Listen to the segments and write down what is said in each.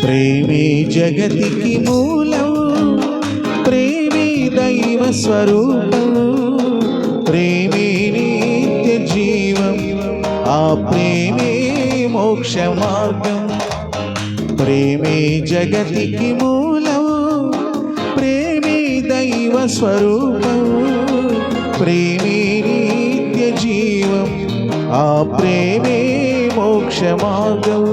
ప్రేమే జగతికి మూలం, ప్రేమే దైవ స్వరూపం, ప్రేమే నిత్య జీవం, ఆ ప్రేమే మోక్ష మార్గం. ప్రేమే జగతికి మూలం, ప్రేమే దైవ స్వరూపం, ప్రేమే నిత్య జీవం, ఆ ప్రేమే మోక్ష మార్గం.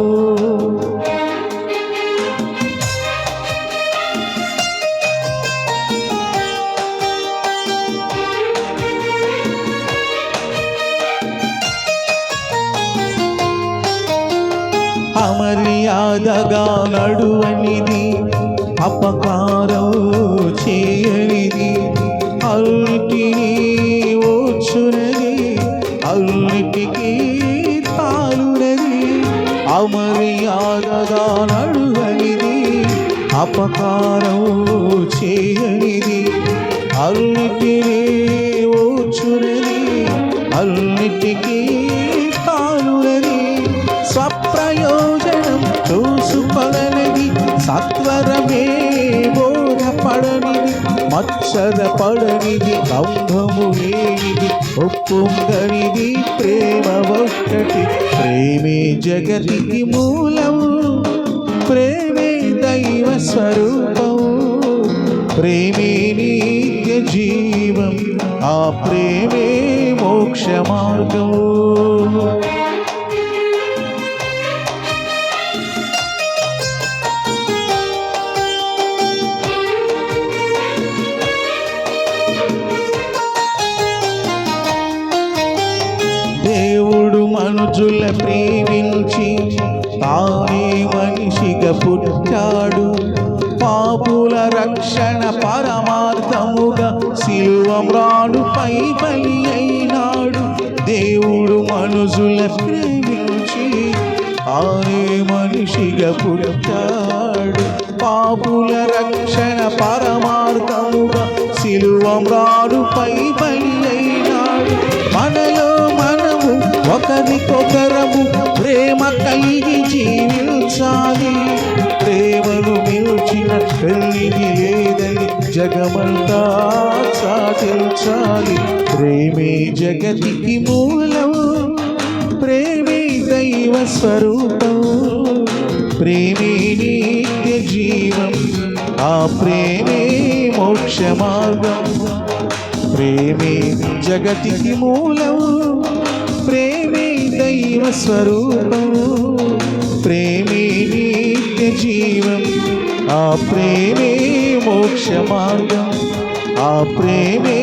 అమర్యాదగా నడువనిది, అపకారం చేయనిది, అన్నిటినీ ఓర్చునది, అన్నిటికీ తాలునది. అమర్యాదగా నడువనిది, అపకారం చేయనిది, అన్నిటినీ ఓర్చునది, అన్నిటికీ తాలునది. స్వప్రయోజనం చూసుకొననిది, సత్వరమే బోధపడనిది, మత్సరపడనిది, దంభము లేనిది, ఒప్పుంగనిది, ప్రేమ ఒక్కటి. ప్రేమే జగతికి మూలం, ప్రేమే దైవ స్వరూపం, ప్రేమే నిత్య జీవం, ఆ ప్రేమే మోక్ష మార్గం. దేవుడు మనుజుల ప్రేమించి తానే మనిషిగా పుట్టాడు, పాపుల రక్షణ పరమార్థముగా శిలువ మ్రానుపై బలి అయినాడు. దేవుడు మనుజుల ప్రేమించి తానే మనిషిగా పుట్టాడు, పాపుల రక్షణ పరమార్థముగా శిలువ మ్రానుపై బలి అయినాడు. మనలో మనము ఒకరికొకరము ప్రేమ కలిగి జీవించాలి, ప్రేమను మిల్చిన పెళ్ళిది లేదని జగమంతా సాధించాలి. ప్రేమే జగతికి మూలం, ప్రేమే దైవ స్వరూపం, ప్రేమే నిత్య జీవం, ఆ ప్రేమే మోక్ష మార్గం. ప్రేమే జగతికి మూలం, ప్రేమే దైవ స్వరూపం, ప్రేమే నిత్య జీవం, ఆ ప్రేమే మోక్ష మార్గం, ఆ ప్రేమే